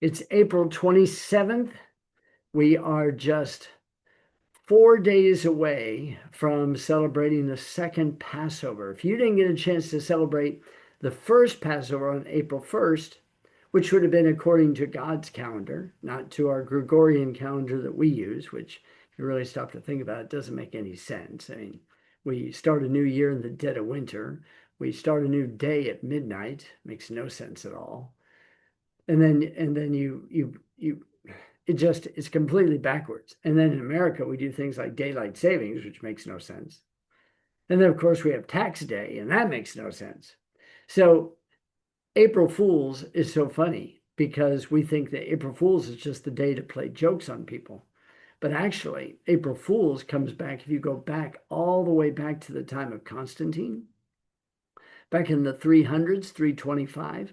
It's April 27th. We are just 4 days away from celebrating the second Passover. If you didn't get a chance to celebrate the first Passover on April 1st, which would have been according to God's calendar, not to our Gregorian calendar that we use, which you really stop to think about, it doesn't make any sense. I mean, we start a new year in the dead of winter. We start a new day at midnight. Makes no sense at all. And then you it's completely backwards. And then in America, we do things like daylight savings, which makes no sense. And then, of course, we have tax day, and that makes no sense. So April Fools is so funny because we think that April Fools is just the day to play jokes on people. But actually, April Fools comes back, if you go back all the way back to the time of Constantine, back in the 300s, 325,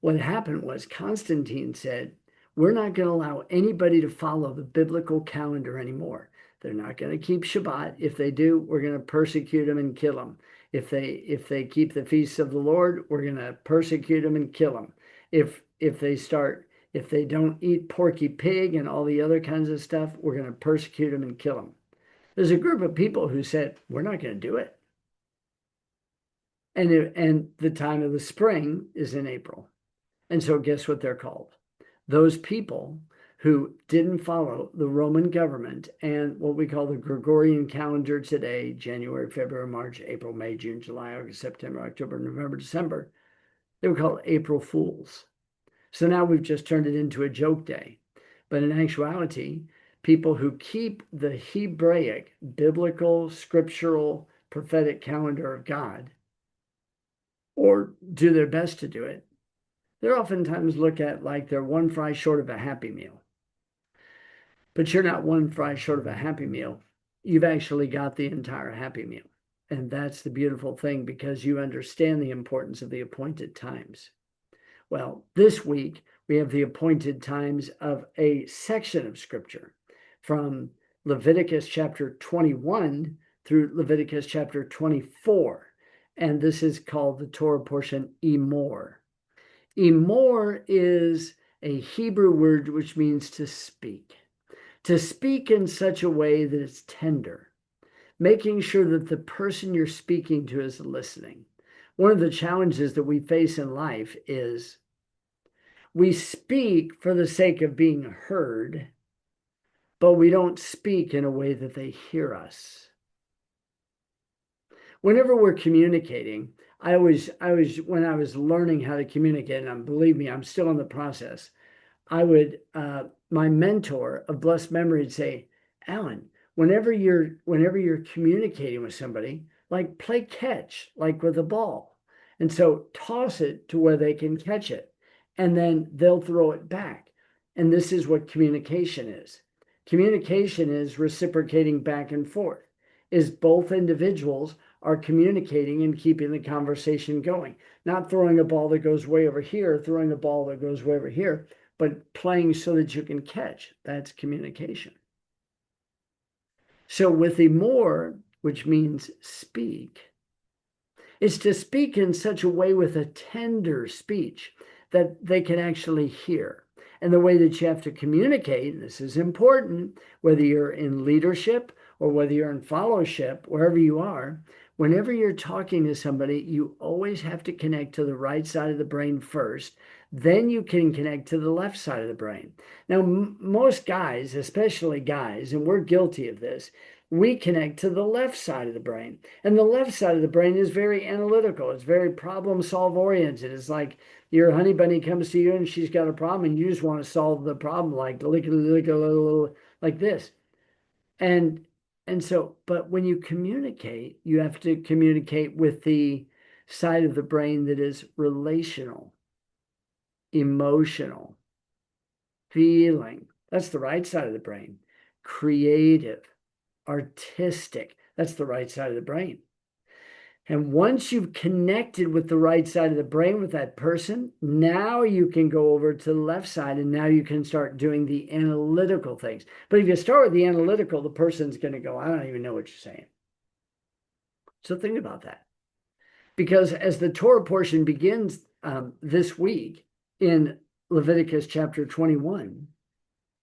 what happened was Constantine said, we're not going to allow anybody to follow the biblical calendar anymore. They're not going to keep Shabbat. If they do, we're going to persecute them and kill them. If they keep the feasts of the Lord, we're going to persecute them and kill them. If they don't eat porky pig and all the other kinds of stuff, we're going to persecute them and kill them. There's a group of people who said, we're not going to do it. And the time of the spring is in April. And so guess what they're called? Those people who didn't follow the Roman government and what we call the Gregorian calendar today, January, February, March, April, May, June, July, August, September, October, November, December, they were called April Fools. So now we've just turned it into a joke day. But in actuality, people who keep the Hebraic, biblical, scriptural, prophetic calendar of God, or do their best to do it, they're oftentimes looked at like they're one fry short of a Happy Meal. But you're not one fry short of a Happy Meal. You've actually got the entire Happy Meal. And that's the beautiful thing because you understand the importance of the appointed times. Well, this week we have the appointed times of a section of Scripture from Leviticus chapter 21 through Leviticus chapter 24. And this is called the Torah portion Emor. Emor is a Hebrew word which means to speak in such a way that it's tender, making sure that the person you're speaking to is listening. One of the challenges that we face in life is we speak for the sake of being heard, but we don't speak in a way that they hear us. Whenever we're communicating, when I was learning how to communicate, and believe me, I'm still in the process, my mentor of blessed memory would say, Alan, whenever you're communicating with somebody, like play catch, like with a ball. And so toss it to where they can catch it, and then they'll throw it back. And this is what communication is. Communication is reciprocating back and forth, is both individuals are communicating and keeping the conversation going, not throwing a ball that goes way over here, throwing a ball that goes way over here, but playing so that you can catch. That's communication. So with Emor, which means speak, is to speak in such a way with a tender speech that they can actually hear. And the way that you have to communicate, and this is important, whether you're in leadership or whether you're in fellowship, wherever you are, whenever you're talking to somebody, you always have to connect to the right side of the brain first. Then you can connect to the left side of the brain. Now, most guys, especially guys, and we're guilty of this, we connect to the left side of the brain. And the left side of the brain is very analytical. It's very problem solve oriented. It's like your honey bunny comes to you and she's got a problem and you just want to solve the problem like this. And so, but when you communicate, you have to communicate with the side of the brain that is relational, emotional, feeling. That's the right side of the brain. Creative, artistic. That's the right side of the brain. And once you've connected with the right side of the brain with that person, now you can go over to the left side and now you can start doing the analytical things. But if you start with the analytical, the person's going to go, I don't even know what you're saying. So think about that. Because as the Torah portion begins this week in Leviticus chapter 21,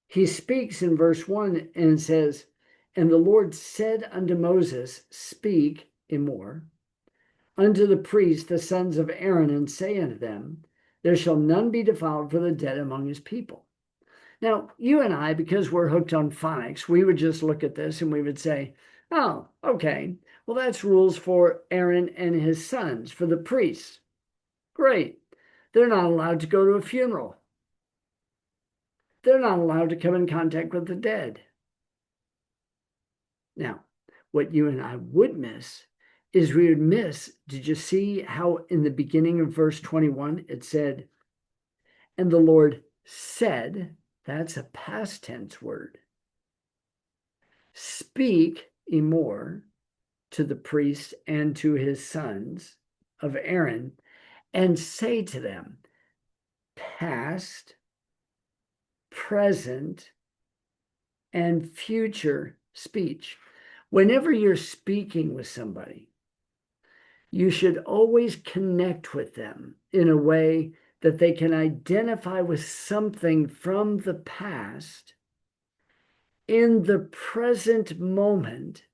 he speaks in verse 1 and says, "And the Lord said unto Moses, Speak, Emor, unto the priests, the sons of Aaron, and say unto them, There shall none be defiled for the dead among his people." Now, you and I, because we're hooked on phonics, we would just look at this and we would say, oh, okay, well, that's rules for Aaron and his sons, for the priests. Great. They're not allowed to go to a funeral. They're not allowed to come in contact with the dead. Now, what you and I would miss is we would miss, did you see how in the beginning of verse 21 it said, "And the Lord said," that's a past tense word, "Speak, Emor, to the priest and to his sons of Aaron, and say to them," past, present, and future speech. Whenever you're speaking with somebody, you should always connect with them in a way that they can identify with something from the past in the present moment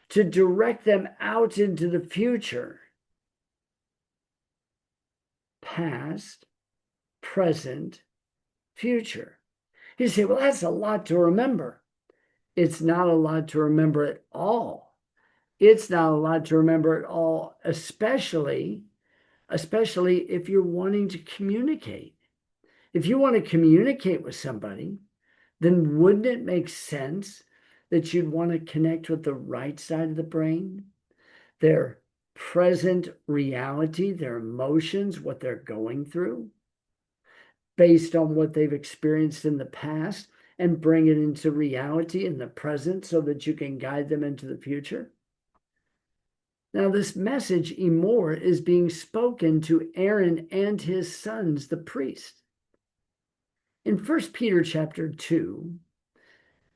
to direct them out into the future. Past, present, future. You say, well, that's a lot to remember. It's not a lot to remember at all. It's not a lot to remember at all, especially if you're wanting to communicate. If you want to communicate with somebody, then wouldn't it make sense that you'd want to connect with the right side of the brain, their present reality, their emotions, what they're going through, based on what they've experienced in the past, and bring it into reality in the present so that you can guide them into the future? Now, this message, Emor, is being spoken to Aaron and his sons, the priests. In 1 Peter chapter 2,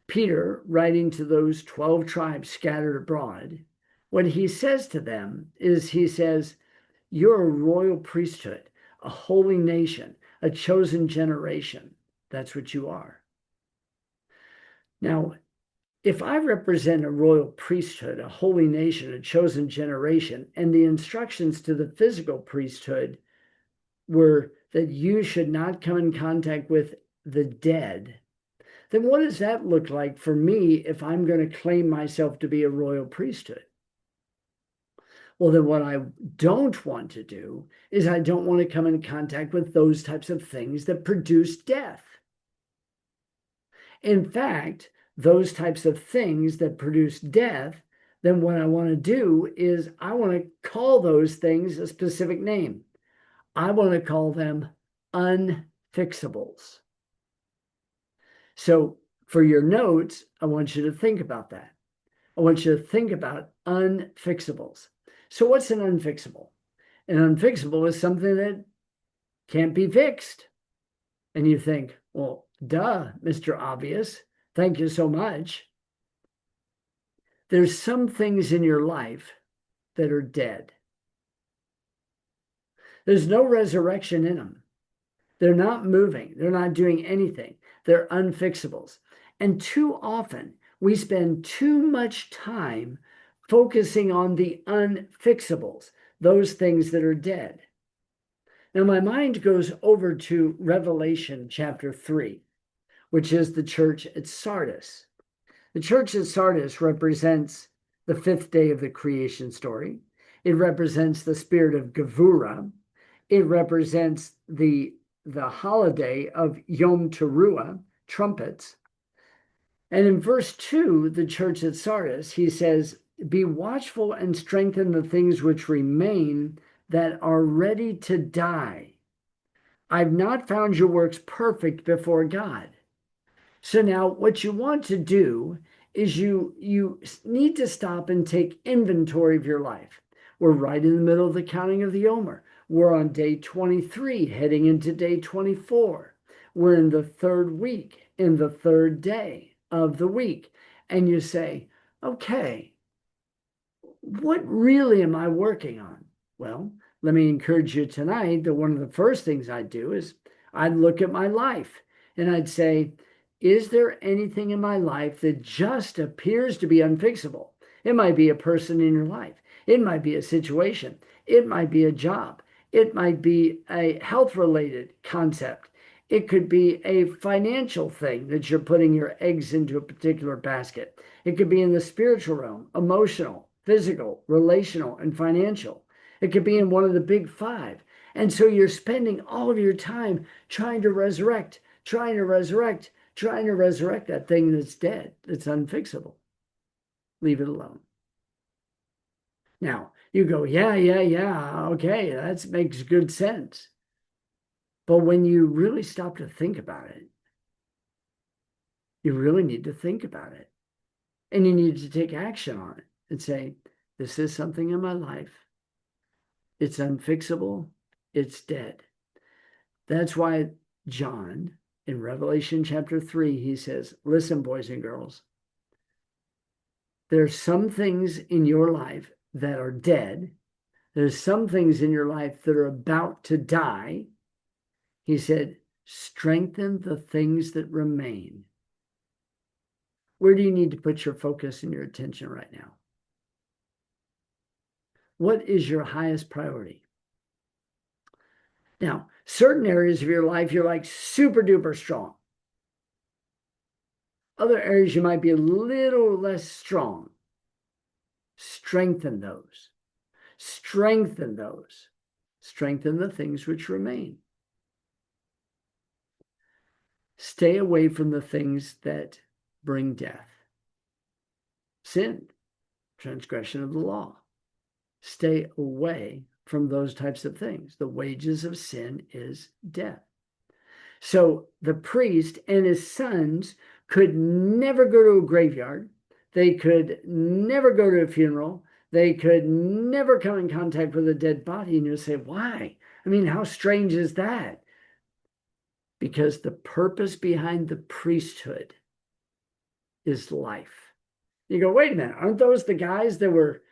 Peter, writing to those 12 tribes scattered abroad, what he says to them is, he says, "You're a royal priesthood, a holy nation, a chosen generation." That's what you are. Now, if I represent a royal priesthood, a holy nation, a chosen generation, and the instructions to the physical priesthood were that you should not come in contact with the dead, then what does that look like for me if I'm going to claim myself to be a royal priesthood? Well, then what I don't want to do is I don't want to come in contact with those types of things that produce death. In fact, those types of things that produce death, then what I want to do is I want to call those things a specific name. I want to call them unfixables. So for your notes, I want you to think about that. I want you to think about unfixables. So what's an unfixable? An unfixable is something that can't be fixed. And you think, well, duh, Mr. Obvious. Thank you so much. There's some things in your life that are dead. There's no resurrection in them. They're not moving. They're not doing anything. They're unfixables. And too often, we spend too much time focusing on the unfixables, those things that are dead. Now, my mind goes over to Revelation chapter 3, which is the church at Sardis. The church at Sardis represents the fifth day of the creation story. It represents the spirit of Gevurah. It represents the holiday of Yom Teruah, trumpets. And in verse 2, the church at Sardis, he says, "Be watchful and strengthen the things which remain that are ready to die. I've not found your works perfect before God." So now what you want to do is you need to stop and take inventory of your life. We're right in the middle of the counting of the Emor. We're on day 23, heading into day 24. We're in the third week, in the third day of the week. And you say, okay, what really am I working on? Well, let me encourage you tonight that one of the first things I do is I'd look at my life and I'd say, is there anything in my life that just appears to be unfixable? It might be a person in your life. It might be a situation. It might be a job. It might be a health-related concept. It could be a financial thing that you're putting your eggs into a particular basket. It could be in the spiritual realm, emotional, physical, relational, and financial. It could be in one of the big five. And so you're spending all of your time trying to resurrect that thing that's dead, that's unfixable. Leave it alone. Now, you go, yeah, okay, that makes good sense. But when you really stop to think about it, you really need to think about it. And you need to take action on it and say, this is something in my life. It's unfixable. It's dead. That's why John, in Revelation chapter 3, he says, listen, boys and girls, there's some things in your life that are dead. There's some things in your life that are about to die. He said, strengthen the things that remain. Where do you need to put your focus and your attention right now? What is your highest priority? Now, certain areas of your life, you're like super duper strong. Other areas you might be a little less strong. Strengthen those. Strengthen those. Strengthen the things which remain. Stay away from the things that bring death. Sin, transgression of the law. Stay away from those types of things. The wages of sin is death. So the priest and his sons could never go to a graveyard. They could never go to a funeral. They could never come in contact with a dead body. And you'll say, why? I mean, how strange is that? Because the purpose behind the priesthood is life. You go, wait a minute, aren't those the guys that were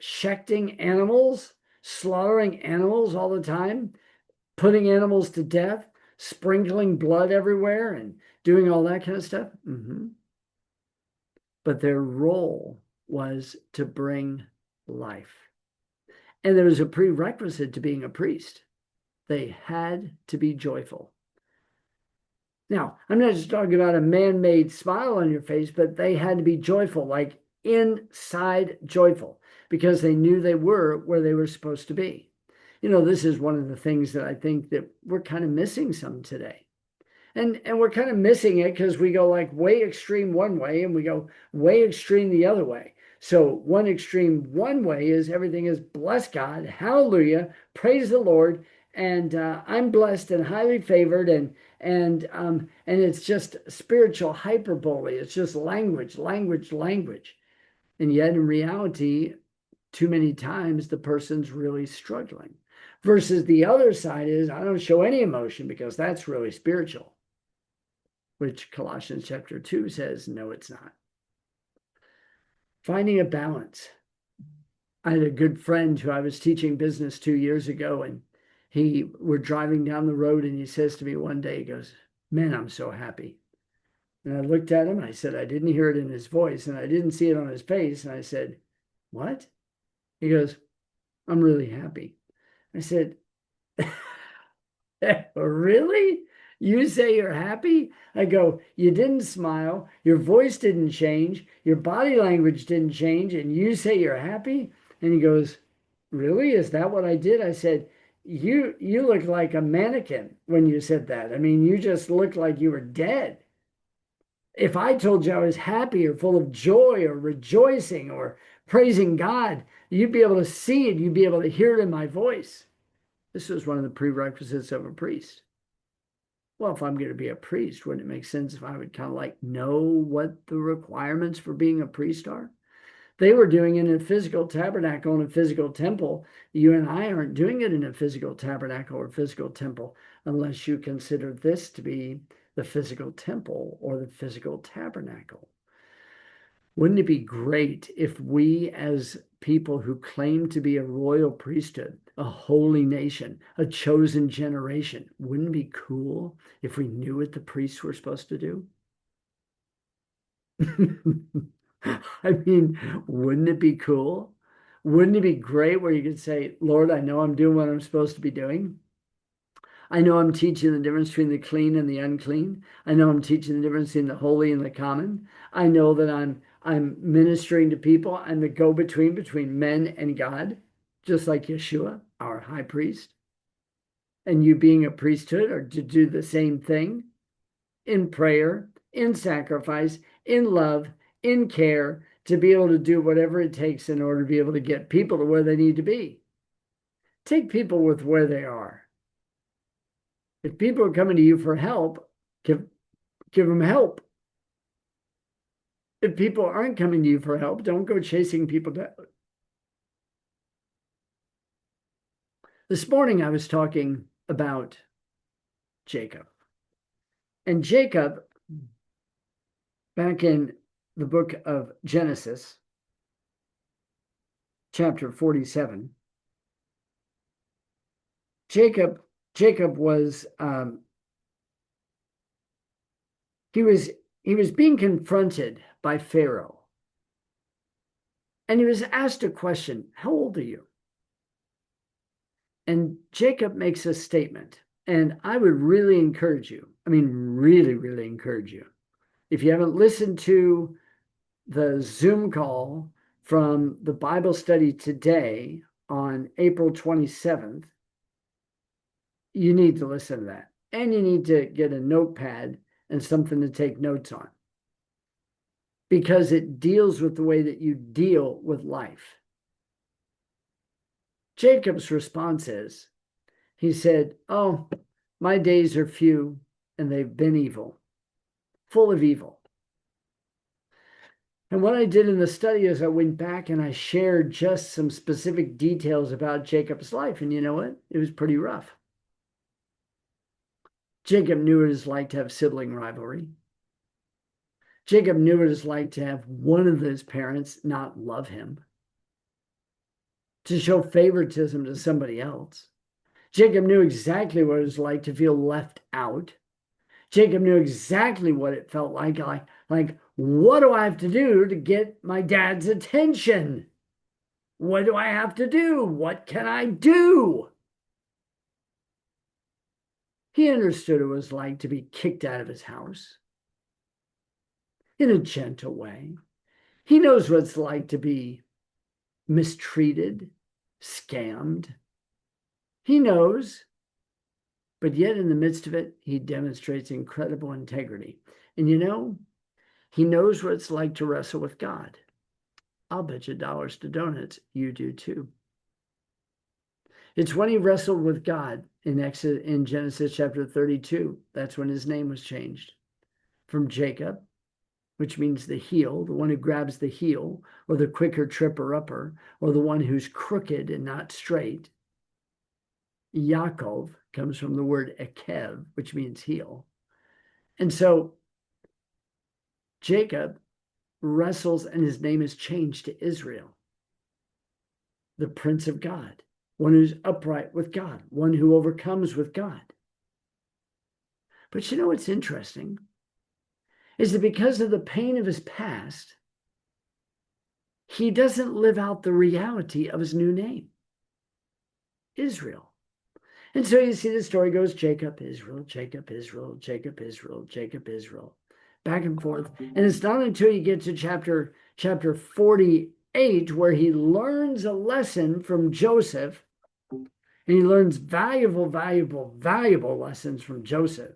shechting animals, slaughtering animals all the time, putting animals to death, sprinkling blood everywhere, and doing all that kind of stuff? But their role was to bring life. And there was a prerequisite to being a priest. They had to be joyful. Now, I'm not just talking about a man-made smile on your face, but they had to be joyful, like inside joyful, because they knew they were where they were supposed to be. You know, this is one of the things that I think that we're kind of missing some today. And we're kind of missing it because we go like way extreme one way and we go way extreme the other way. So one extreme one way is everything is bless God, hallelujah, praise the Lord, and I'm blessed and highly favored, and it's just spiritual hyperbole. It's just language. And yet in reality, too many times the person's really struggling. Versus the other side is, I don't show any emotion because that's really spiritual, which Colossians chapter 2 says, no, it's not. Finding a balance. I had a good friend who I was teaching business 2 years ago, and we're driving down the road, and he says to me one day, he goes, man, I'm so happy. And I looked at him, and I said, I didn't hear it in his voice, and I didn't see it on his face. And I said, what? He goes, I'm really happy. I said, really? You say you're happy? I go, you didn't smile, your voice didn't change, your body language didn't change, and you say you're happy? And he goes, really? Is that what I did? I said, you look like a mannequin when you said that. I mean, you just looked like you were dead. If I told you I was happy or full of joy or rejoicing or praising God, you'd be able to see it. You'd be able to hear it in my voice. This was one of the prerequisites of a priest. Well, if I'm going to be a priest, wouldn't it make sense if I would kind of like know what the requirements for being a priest are? They were doing it in a physical tabernacle and a physical temple. You and I aren't doing it in a physical tabernacle or physical temple unless you consider this to be the physical temple or the physical tabernacle. Wouldn't it be great if we, as people who claim to be a royal priesthood, a holy nation, a chosen generation. Wouldn't it be cool if we knew what the priests were supposed to do? I mean, wouldn't it be cool? Wouldn't it be great where you could say, Lord, I know I'm doing what I'm supposed to be doing. I know I'm teaching the difference between the clean and the unclean. I know I'm teaching the difference between the holy and the common. I know that I'm ministering to people. I'm the go-between between men and God, just like Yeshua, our high priest. And you being a priesthood are to do the same thing in prayer, in sacrifice, in love, in care, to be able to do whatever it takes in order to be able to get people to where they need to be. Take people with where they are. If people are coming to you for help, give them help. If people aren't coming to you for help, don't go chasing people down. This morning I was talking about Jacob. And Jacob, back in the book of Genesis, chapter 47, Jacob was he was being confronted by Pharaoh. And he was asked a question, how old are you? And Jacob makes a statement. And I would really encourage you, I mean, really, really encourage you. If you haven't listened to the Zoom call from the Bible study today on April 27th, you need to listen to that. And you need to get a notepad and something to take notes on, because it deals with the way that you deal with life. Jacob's response is, he said, oh, my days are few and they've been evil, full of evil. And what I did in the study is I went back and I shared just some specific details about Jacob's life. And you know what? It was pretty rough. Jacob knew what it was like to have sibling rivalry. Jacob knew what it was like to have one of his parents not love him, to show favoritism to somebody else. Jacob knew exactly what it was like to feel left out. Jacob knew exactly what it felt like what do I have to do to get my dad's attention? What do I have to do? What can I do? He understood what it was like to be kicked out of his house in a gentle way. He knows what it's like to be mistreated, scammed. He knows, but yet in the midst of it, he demonstrates incredible integrity. And you know, he knows what it's like to wrestle with God. I'll bet you dollars to donuts you do too. It's when he wrestled with God in Genesis chapter 32. That's when his name was changed from Jacob, which means the heel, the one who grabs the heel, or the quicker tripper upper, or the one who's crooked and not straight. Yaakov comes from the word ekev, which means heel. And so Jacob wrestles and his name is changed to Israel, the Prince of God, one who's upright with God, one who overcomes with God. But you know what's interesting is that because of the pain of his past, he doesn't live out the reality of his new name, Israel. And so you see the story goes Jacob, Israel, Jacob, Israel, Jacob, Israel, Jacob, Israel, back and forth. And it's not until you get to chapter 48 where he learns a lesson from Joseph, and he learns valuable lessons from Joseph.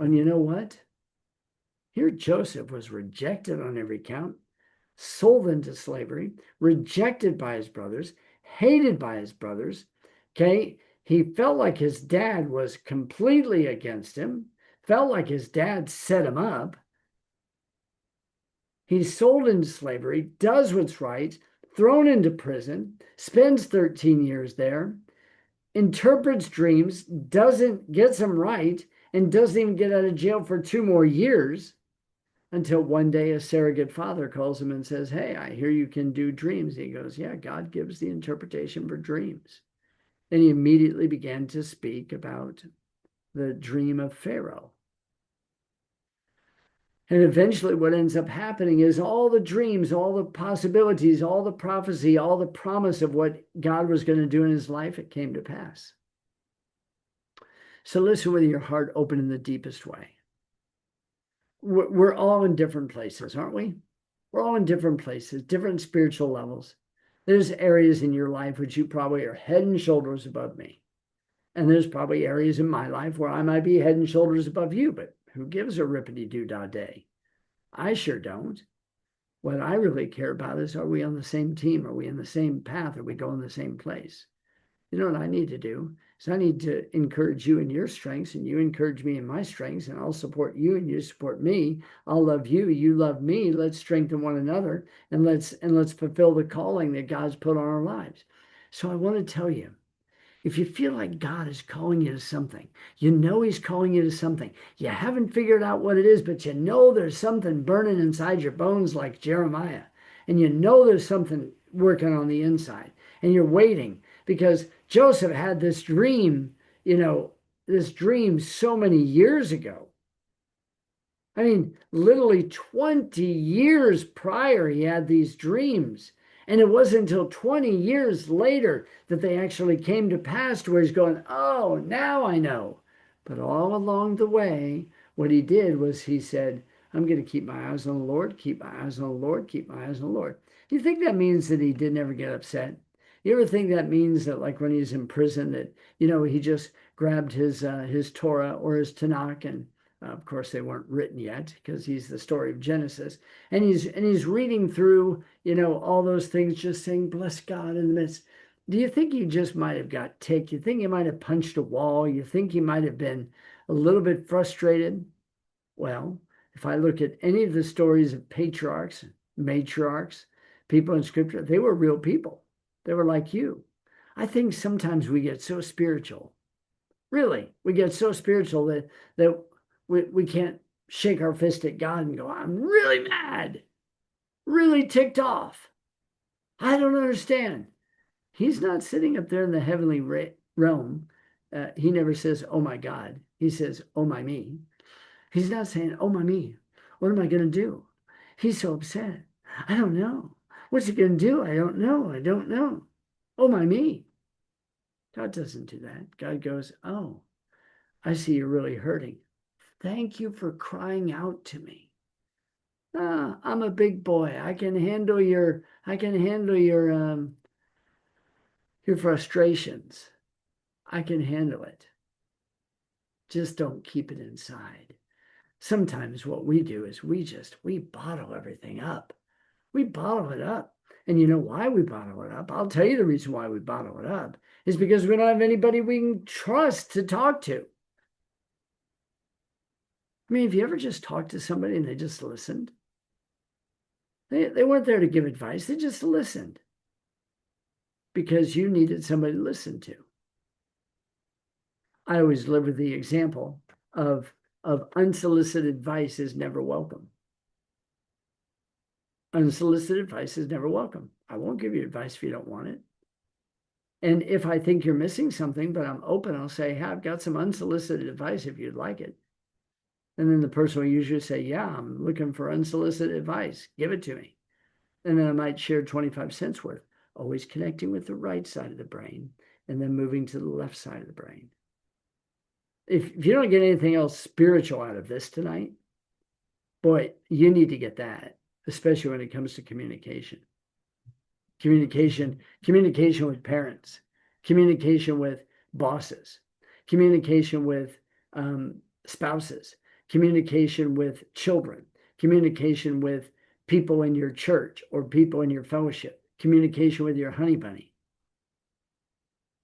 And you know what? Here Joseph was rejected on every count, sold into slavery, rejected by his brothers, hated by his brothers. Okay, he felt like his dad was completely against him, felt like his dad set him up. He's sold into slavery, does what's right, thrown into prison, spends 13 years there, interprets dreams, gets them right, and doesn't even get out of jail for 2 more years, until one day a surrogate father calls him and says, hey, I hear you can do dreams. He goes, yeah, God gives the interpretation for dreams. And he immediately began to speak about the dream of Pharaoh. And eventually what ends up happening is all the dreams, all the possibilities, all the prophecy, all the promise of what God was going to do in his life, it came to pass. So listen with your heart open in the deepest way. We're all in different places, aren't we? We're all in different places, different spiritual levels. There's areas in your life which you probably are head and shoulders above me. And there's probably areas in my life where I might be head and shoulders above you, but who gives a rippity-doo-dah day? I sure don't. What I really care about is, are we on the same team? Are we in the same path? Are we going the same place? You know what I need to do? Is I need to encourage you in your strengths, and you encourage me in my strengths, and I'll support you and you support me. I'll love you, you love me. Let's strengthen one another, and let's fulfill the calling that God's put on our lives. So I want to tell you, if you feel like God is calling you to something, you know he's calling you to something. You haven't figured out what it is, but you know there's something burning inside your bones like Jeremiah. And you know there's something working on the inside. And you're waiting because Joseph had this dream, this dream so many years ago. I mean, literally 20 years prior, he had these dreams. And it wasn't until 20 years later that they actually came to pass to where he's going, oh, now I know. But all along the way, what he did was he said, I'm going to keep my eyes on the Lord, keep my eyes on the Lord, keep my eyes on the Lord. Do you think that means that he didn't ever get upset? You ever think that means that, like when he's in prison, that, he just grabbed his Torah or his Tanakh, and of course, they weren't written yet because he's the story of Genesis. And he's reading through, all those things, just saying, bless God in the midst. Do you think he just might have got ticked? You think he might have punched a wall? You think he might have been a little bit frustrated? Well, if I look at any of the stories of patriarchs, matriarchs, people in scripture, they were real people. They were like you. I think sometimes we get so spiritual. Really, we get so spiritual that we can't shake our fist at God and go, I'm really mad, really ticked off. I don't understand. He's not sitting up there in the heavenly realm. He never says, oh my God. He says, oh my me. He's not saying, oh my me. What am I going to do? He's so upset. I don't know. What's he going to do? I don't know. I don't know. Oh my me. God doesn't do that. God goes, oh, I see you're really hurting. Thank you for crying out to me. I'm a big boy. I can handle your frustrations. I can handle it. Just don't keep it inside. Sometimes what we do is we bottle everything up. We bottle it up. And you know why we bottle it up? I'll tell you the reason why we bottle it up is because we don't have anybody we can trust to talk to. I mean, have you ever just talked to somebody and they just listened? They weren't there to give advice. They just listened because you needed somebody to listen to. I always live with the example of unsolicited advice is never welcome. Unsolicited advice is never welcome. I won't give you advice if you don't want it. And if I think you're missing something, but I'm open, I'll say, hey, I've got some unsolicited advice if you'd like it. And then the person will usually say, yeah, I'm looking for unsolicited advice. Give it to me. And then I might share 25 cents worth, always connecting with the right side of the brain and then moving to the left side of the brain. If you don't get anything else spiritual out of this tonight, boy, you need to get that, especially when it comes to communication. Communication with parents, communication with bosses, communication with spouses, communication with children, communication with people in your church or people in your fellowship, communication with your honey bunny.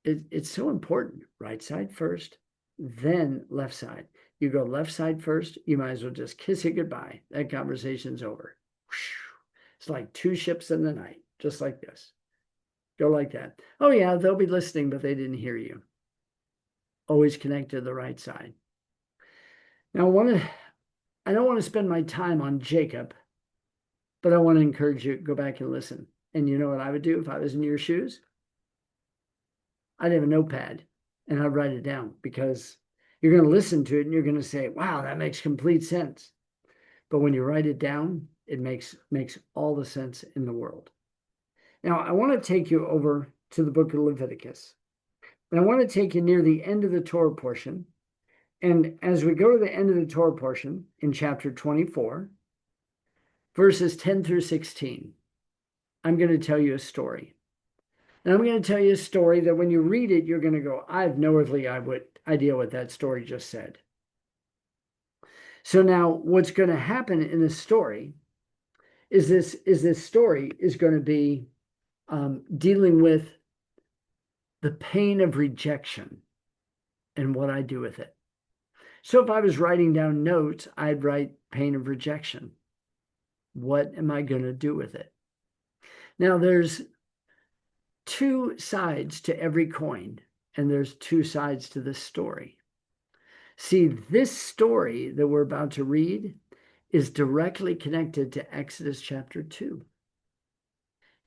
It's so important. Right side first, then left side. You go left side first, you might as well just kiss it goodbye. That conversation's over. It's like two ships in the night, just like this. Go like that. Oh yeah, they'll be listening, but they didn't hear you. Always connect to the right side. Now I don't want to spend my time on Jacob, but I want to encourage you to go back and listen. And you know what I would do if I was in your shoes? I'd have a notepad and I'd write it down, because you're going to listen to it and you're going to say, wow, that makes complete sense. But when you write it down, it makes all the sense in the world. Now, I want to take you over to the book of Leviticus. And I want to take you near the end of the Torah portion. And as we go to the end of the Torah portion in chapter 24, verses 10 through 16, I'm going to tell you a story. And I'm going to tell you a story that when you read it, you're going to go, I have no earthly idea what that story just said. So now what's going to happen in this story is this story is going to be dealing with the pain of rejection and what I do with it. So if I was writing down notes, I'd write pain of rejection. What am I going to do with it? Now, there's two sides to every coin, and there's two sides to this story. See, this story that we're about to read is directly connected to Exodus chapter 2.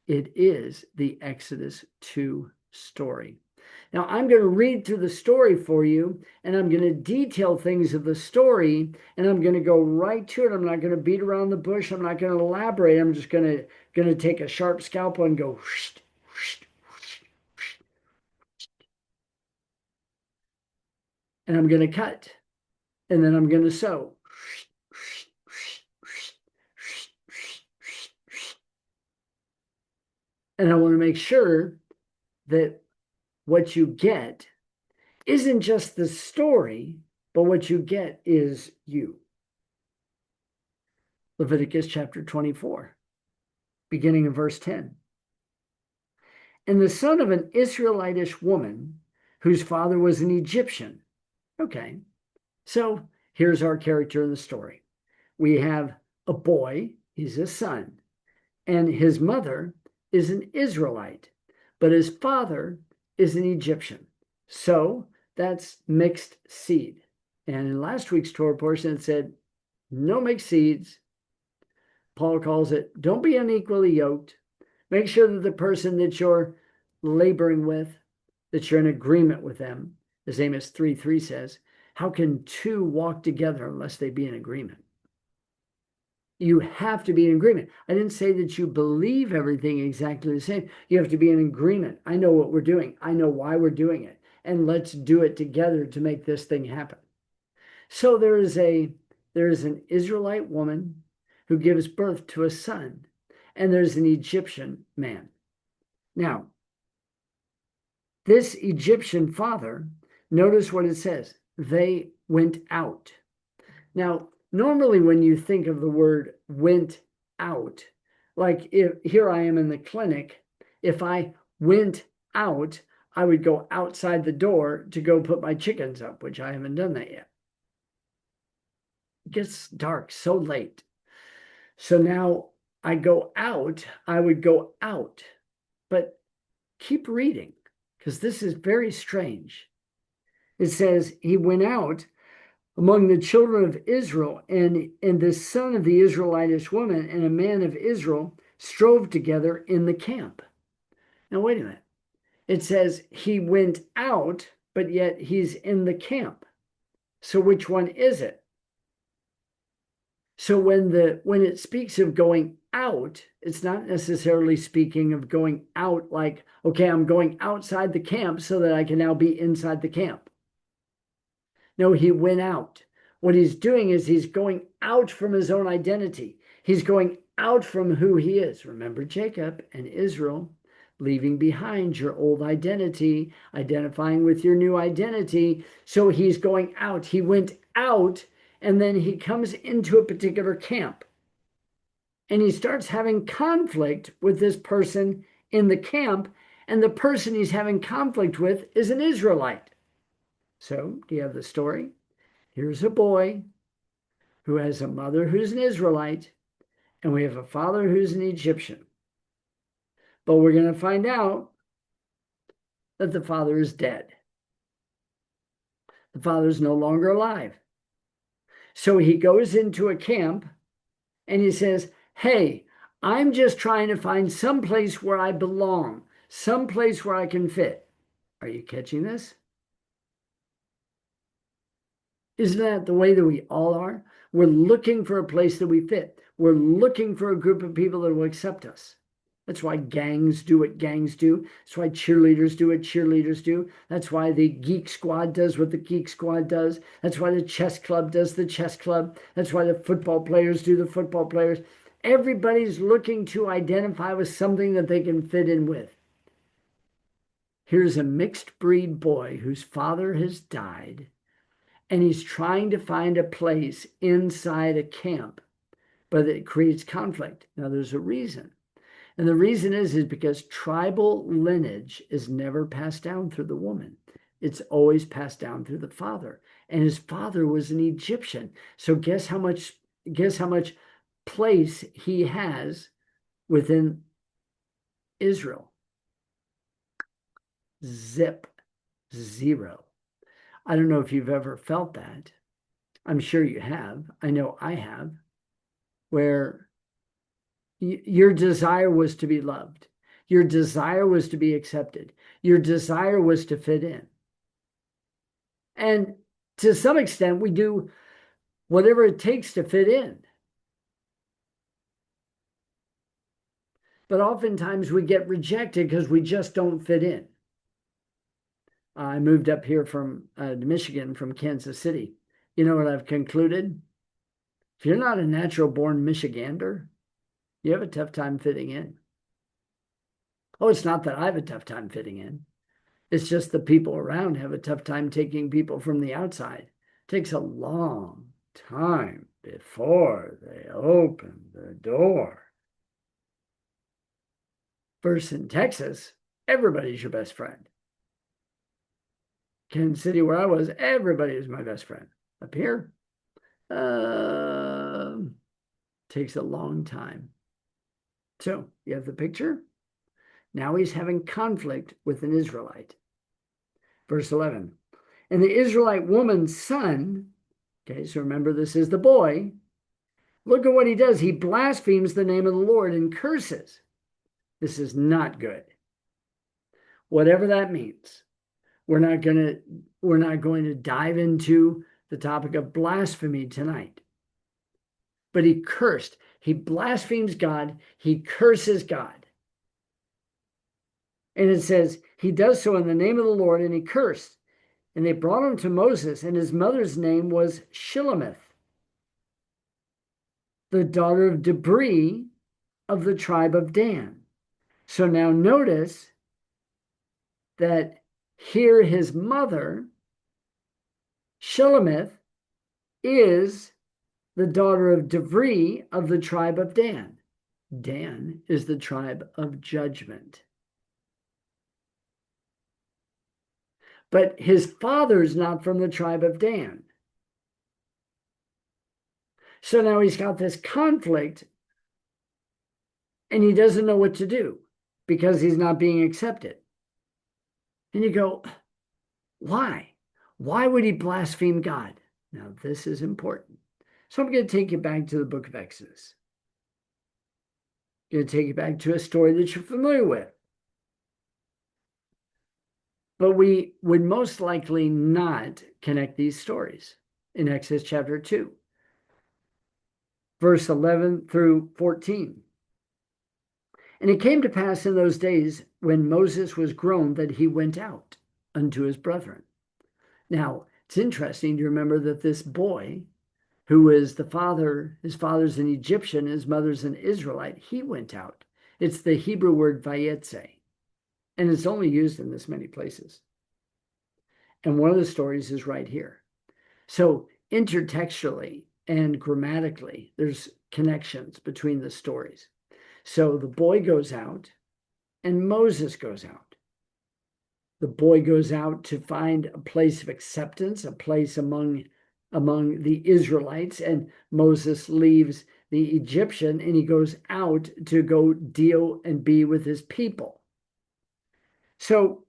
It is the Exodus 2 story. Now, I'm going to read through the story for you, and I'm going to detail things of the story, and I'm going to go right to it. I'm not going to beat around the bush. I'm not going to elaborate. I'm just going to take a sharp scalpel and go whoosh, whoosh, whoosh, whoosh. And I'm going to cut, and then I'm going to sew. And I want to make sure that what you get isn't just the story, but what you get is you. Leviticus chapter 24, beginning in verse 10. And the son of an Israelitish woman, whose father was an Egyptian. Okay, so here's our character in the story. We have a boy, he's a son, and his mother is an Israelite, but his father is an Egyptian. So that's mixed seed. And in last week's Torah portion, it said, no mixed seeds. Paul calls it, don't be unequally yoked. Make sure that the person that you're laboring with, that you're in agreement with them. As Amos 3:3 says, how can two walk together unless they be in agreement? You have to be in agreement. I didn't say that you believe everything exactly the same. You have to be in agreement. I know what we're doing. I know why we're doing it. And let's do it together to make this thing happen. So there is an Israelite woman who gives birth to a son, and there's an Egyptian man. Now, this Egyptian father, notice what it says. They went out. Now, normally when you think of the word went out, like if here I am in the clinic, if I went out, I would go outside the door to go put my chickens up, which I haven't done that yet. It gets dark so late. So now I go out, I would go out. But keep reading, because this is very strange. It says, he went out among the children of Israel, and the son of the Israelitish woman and a man of Israel strove together in the camp. Now, wait a minute. It says he went out, but yet he's in the camp. So which one is it? So when it speaks of going out, it's not necessarily speaking of going out like, okay, I'm going outside the camp so that I can now be inside the camp. No, he went out. What he's doing is he's going out from his own identity. He's going out from who he is. Remember Jacob and Israel, leaving behind your old identity, identifying with your new identity. So he's going out. He went out, and then he comes into a particular camp. And he starts having conflict with this person in the camp, and the person he's having conflict with is an Israelite. So, do you have the story? Here's a boy who has a mother who's an Israelite, and we have a father who's an Egyptian. But we're going to find out that the father is dead. The father's no longer alive. So he goes into a camp and he says, hey, I'm just trying to find some place where I belong, some place where I can fit. Are you catching this? Isn't that the way that we all are? We're looking for a place that we fit. We're looking for a group of people that will accept us. That's why gangs do what gangs do. That's why cheerleaders do what cheerleaders do. That's why the geek squad does what the geek squad does. That's why the chess club does the chess club. That's why the football players do the football players. Everybody's looking to identify with something that they can fit in with. Here's a mixed breed boy whose father has died, and he's trying to find a place inside a camp, but it creates conflict. Now, there's a reason. And the reason is because tribal lineage is never passed down through the woman. It's always passed down through the father. And his father was an Egyptian. So guess how much place he has within Israel? Zip, zero. I don't know if you've ever felt that. I'm sure you have. I know I have, where your desire was to be loved. Your desire was to be accepted. Your desire was to fit in. And to some extent, we do whatever it takes to fit in. But oftentimes we get rejected because we just don't fit in. I moved up here from Michigan, from Kansas City. You know what I've concluded? If you're not a natural born Michigander, you have a tough time fitting in. Oh, it's not that I have a tough time fitting in. It's just the people around have a tough time taking people from the outside. It takes a long time before they open the door. Versus in Texas, everybody's your best friend. Kansas City, where I was, everybody was my best friend. Up here, takes a long time. So you have the picture. Now he's having conflict with an Israelite. Verse 11. And the Israelite woman's son, okay, so remember this is the boy. Look at what he does. He blasphemes the name of the Lord and curses. This is not good. Whatever that means. We're not going to dive into the topic of blasphemy tonight. But he cursed. He blasphemes God. He curses God. And it says, he does so in the name of the Lord, and he cursed. And they brought him to Moses, and his mother's name was Shilamith, the daughter of Debri of the tribe of Dan. So now notice that here his mother, Shilamith, is the daughter of Debri of the tribe of Dan. Dan is the tribe of judgment. But his father's not from the tribe of Dan. So now he's got this conflict and he doesn't know what to do because he's not being accepted. And you go, why? Why would he blaspheme God? Now, this is important. So I'm going to take you back to the book of Exodus. I'm going to take you back to a story that you're familiar with. But we would most likely not connect these stories in Exodus chapter 2, verse 11 through 14. And it came to pass in those days when Moses was grown that he went out unto his brethren. Now, it's interesting to remember that this boy, who is the father, his father's an Egyptian, his mother's an Israelite, he went out. It's the Hebrew word vayetze, and it's only used in this many places. And one of the stories is right here. So intertextually and grammatically, there's connections between the stories. So the boy goes out and Moses goes out. The boy goes out to find a place of acceptance, a place among the Israelites, and Moses leaves the Egyptian and he goes out to go deal and be with his people. So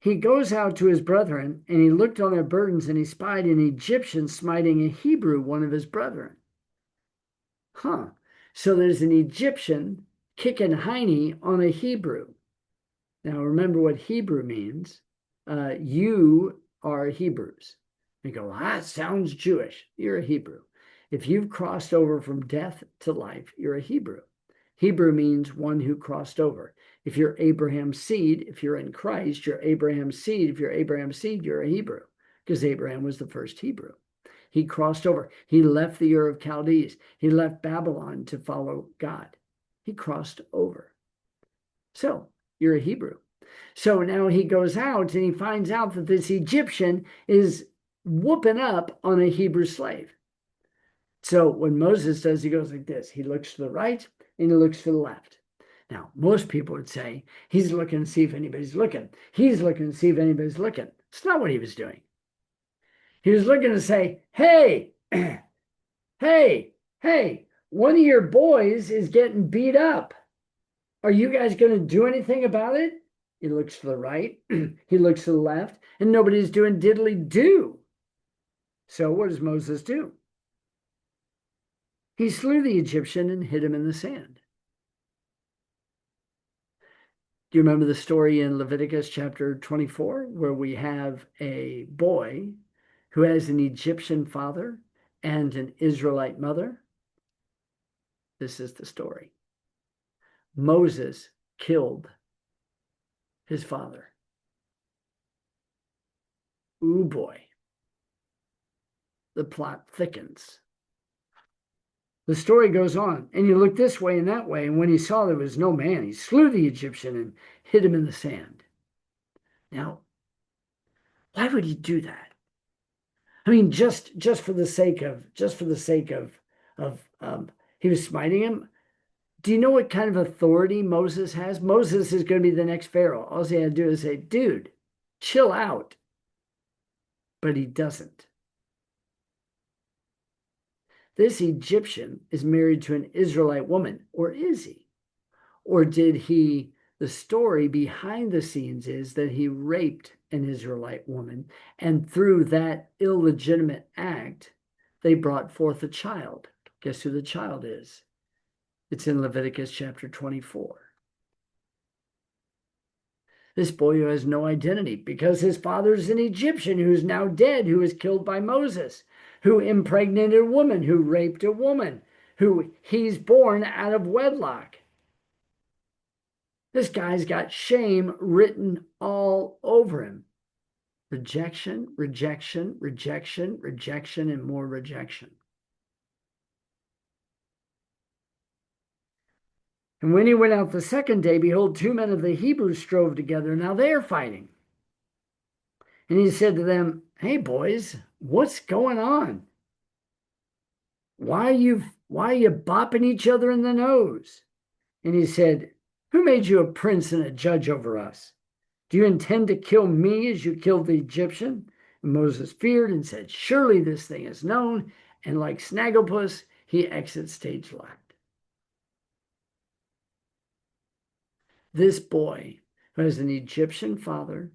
he goes out to his brethren and he looked on their burdens and he spied an Egyptian smiting a Hebrew, one of his brethren. So there's an Egyptian kicking hiney on a Hebrew. Now remember what Hebrew means. you are Hebrews. You go, well, that sounds Jewish. You're a Hebrew. If you've crossed over from death to life, you're a Hebrew. Hebrew means one who crossed over. If you're Abraham's seed, if you're in Christ, you're Abraham's seed. If you're Abraham's seed, you're a Hebrew, because Abraham was the first Hebrew. He crossed over. He left the Ur of Chaldees. He left Babylon to follow God. He crossed over. So you're a Hebrew. So now he goes out and he finds out that this Egyptian is whooping up on a Hebrew slave. So what Moses does, he goes like this. He looks to the right and he looks to the left. Now, most people would say he's looking to see if anybody's looking. He's looking to see if anybody's looking. It's not what he was doing. He was looking to say, hey, hey, one of your boys is getting beat up. Are you guys going to do anything about it? He looks to the right, he looks to the left, and nobody's doing diddly do. So what does Moses do? He slew the Egyptian and hid him in the sand. Do you remember the story in Leviticus chapter 24, where we have a boy who has an Egyptian father and an Israelite mother? This is the story. Moses killed his father. Ooh, boy. The plot thickens. The story goes on, and you look this way and that way, and when he saw there was no man, he slew the Egyptian and hid him in the sand. Now, why would he do that? I mean, just for the sake of he was smiting him. Do you know what kind of authority Moses has? Moses is going to be the next Pharaoh. All he had to do is say, dude, chill out. But he doesn't. This Egyptian is married to an Israelite woman, or is he? Or did he, the story behind the scenes is that he raped an Israelite woman, and through that illegitimate act, they brought forth a child. Guess who the child is? It's in Leviticus chapter 24. This boy who has no identity because his father's an Egyptian who's now dead, who was killed by Moses, who impregnated a woman, who raped a woman, who he's born out of wedlock. This guy's got shame written all over him. Rejection, rejection, rejection, rejection, and more rejection. And when he went out the second day, behold, two men of the Hebrews strove together. Now they are fighting. And he said to them, hey, boys, what's going on? Why are you bopping each other in the nose? And he said, who made you a prince and a judge over us? Do you intend to kill me as you killed the Egyptian? And Moses feared and said, surely this thing is known. And like Snagglepuss, he exits stage left. This boy, who has an Egyptian father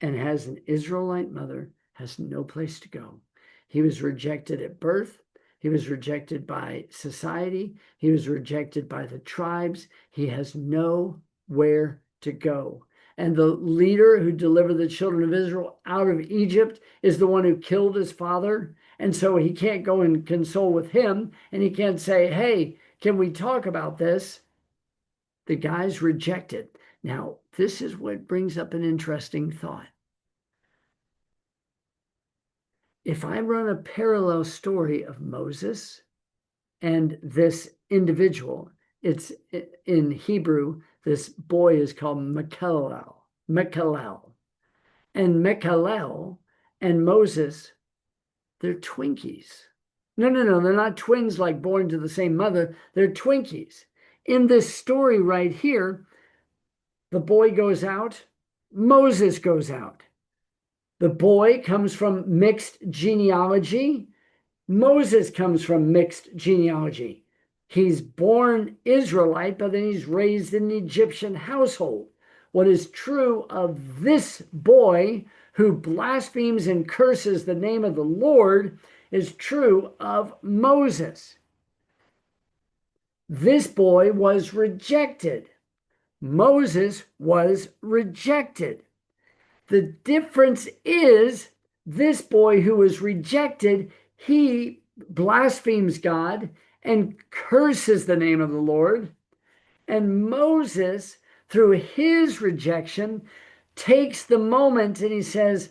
and has an Israelite mother, has no place to go. He was rejected at birth. He was rejected by society. He was rejected by the tribes. He has nowhere to go. And the leader who delivered the children of Israel out of Egypt is the one who killed his father. And so he can't go and console with him. And he can't say, hey, can we talk about this? The guy's rejected. Now, this is what brings up an interesting thought. If I run a parallel story of Moses and this individual, it's in Hebrew, this boy is called Mechalel. And Mechalel and Moses, they're Twinkies. No, they're not twins like born to the same mother. They're Twinkies. In this story right here, the boy goes out, Moses goes out. The boy comes from mixed genealogy. Moses comes from mixed genealogy. He's born Israelite, but then he's raised in an Egyptian household. What is true of this boy who blasphemes and curses the name of the Lord is true of Moses. This boy was rejected. Moses was rejected. The difference is this boy who was rejected, he blasphemes God and curses the name of the Lord. And Moses, through his rejection, takes the moment and he says,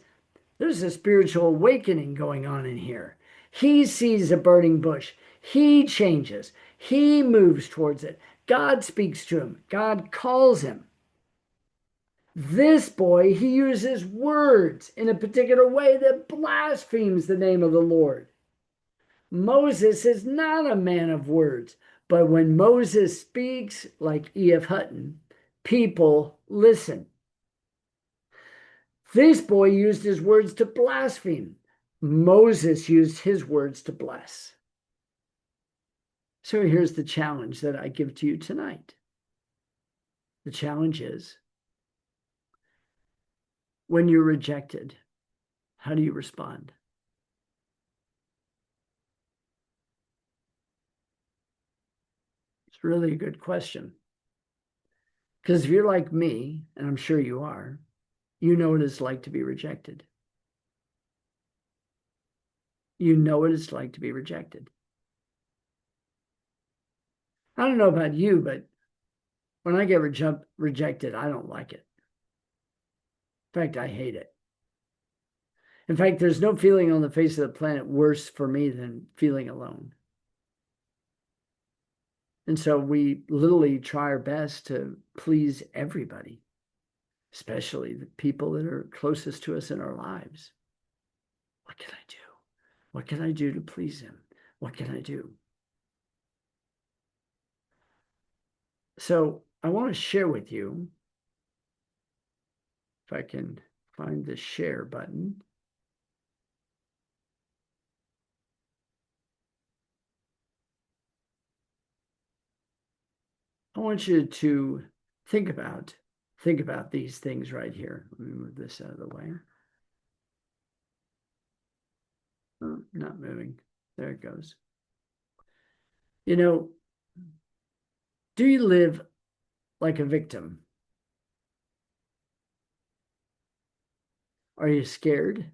there's a spiritual awakening going on in here. He sees a burning bush. He changes. He moves towards it. God speaks to him. God calls him. This boy, he uses words in a particular way that blasphemes the name of the Lord. Moses is not a man of words, but when Moses speaks, like E.F. Hutton, people listen. This boy used his words to blaspheme. Moses used his words to bless. So here's the challenge that I give to you tonight. The challenge is, when you're rejected, how do you respond? It's really a good question. Because if you're like me, and I'm sure you are, you know what it's like to be rejected. You know what it's like to be rejected. I don't know about you, but when I get rejected, I don't like it. In fact, I hate it. In fact, there's no feeling on the face of the planet worse for me than feeling alone. And so we literally try our best to please everybody, especially the people that are closest to us in our lives. What can I do? What can I do to please him? What can I do? So I want to share with you, if I can find the share button. I want you to think about these things right here. Let me move this out of the way. Oh, not moving. There it goes. You know, do you live like a victim? Are you scared?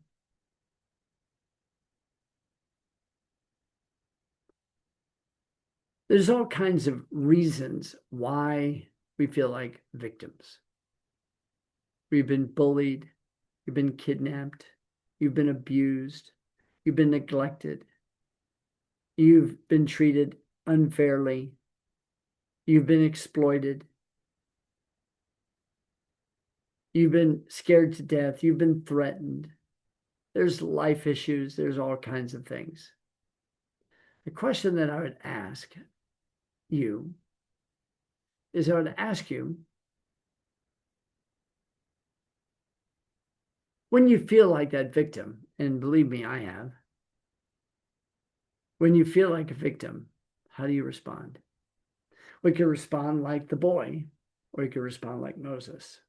There's all kinds of reasons why we feel like victims. We've been bullied, you've been kidnapped, you've been abused, you've been neglected, you've been treated unfairly, you've been exploited, you've been scared to death, you've been threatened. There's life issues, there's all kinds of things. The question that I would ask you is, I would ask you, when you feel like that victim, and believe me, I have, when you feel like a victim, how do you respond? We could respond like the boy, or we could respond like Moses.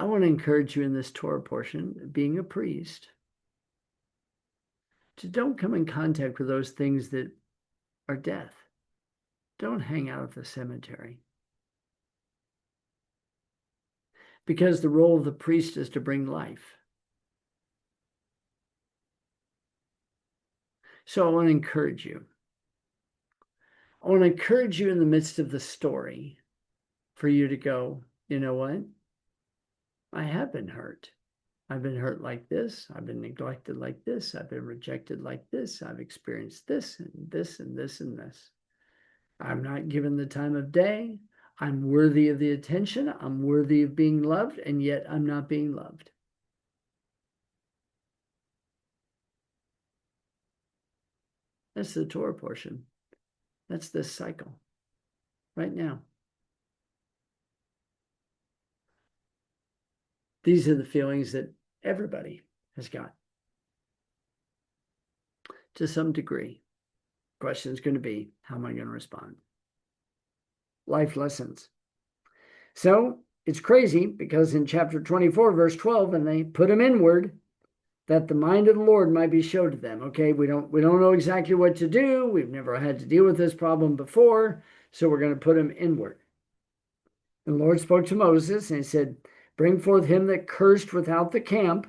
I want to encourage you in this Torah portion, being a priest, to don't come in contact with those things that are death. Don't hang out at the cemetery. Because the role of the priest is to bring life. So I want to encourage you. I want to encourage you in the midst of the story for you to go, you know what? I have been hurt. I've been hurt like this. I've been neglected like this. I've been rejected like this. I've experienced this and this and this and this. I'm not given the time of day. I'm worthy of the attention. I'm worthy of being loved, and yet I'm not being loved. That's the Torah portion. That's this cycle right now. These are the feelings that everybody has got to some degree. Question is going to be, how am I going to respond? Life lessons. So it's crazy because in chapter 24, verse 12, and they put him inward, that the mind of the Lord might be showed to them. Okay, we don't know exactly what to do. We've never had to deal with this problem before, so we're going to put him inward. And the Lord spoke to Moses and he said, Bring forth him that cursed without the camp,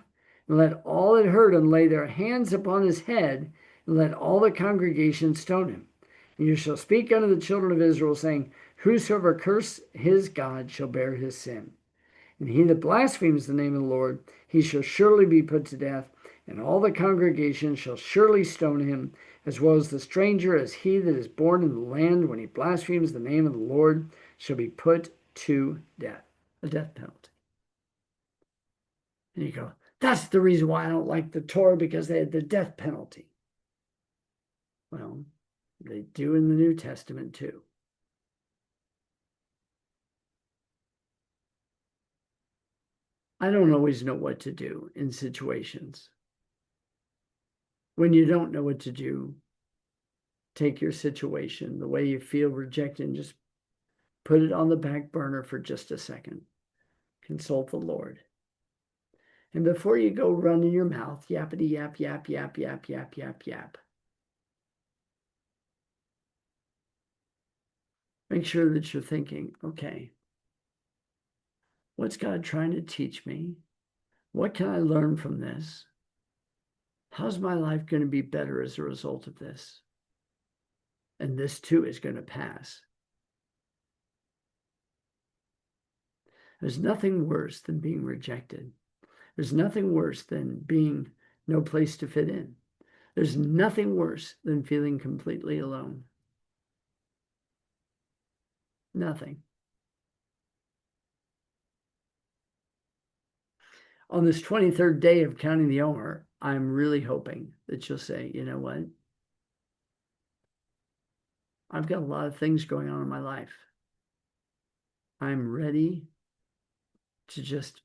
and let all that heard him lay their hands upon his head, and let all the congregation stone him. And you shall speak unto the children of Israel, saying, Whosoever curse his God shall bear his sin. And he that blasphemes the name of the Lord, he shall surely be put to death, and all the congregation shall surely stone him, as well as the stranger, as he that is born in the land, when he blasphemes the name of the Lord, shall be put to death, a death penalty. And you go, that's the reason why I don't like the Torah, because they had the death penalty. Well, they do in the New Testament too. I don't always know what to do in situations. When you don't know what to do, take your situation, the way you feel rejected, and just put it on the back burner for just a second. Consult the Lord. And before you go running your mouth, yappity yap, yap, yap, yap, yap, yap, yap, make sure that you're thinking, okay, what's God trying to teach me? What can I learn from this? How's my life going to be better as a result of this? And this too is going to pass. There's nothing worse than being rejected. There's nothing worse than being no place to fit in. There's nothing worse than feeling completely alone. Nothing. On this 23rd day of counting the Emor, I'm really hoping that you'll say, you know what? I've got a lot of things going on in my life. I'm ready to just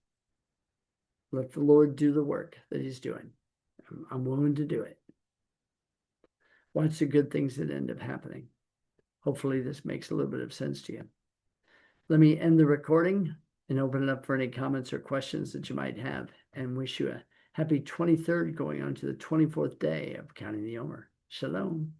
let the Lord do the work that he's doing. I'm willing to do it. Watch the good things that end up happening. Hopefully this makes a little bit of sense to you. Let me end the recording and open it up for any comments or questions that you might have, and wish you a happy 23rd going on to the 24th day of counting the Emor. Shalom.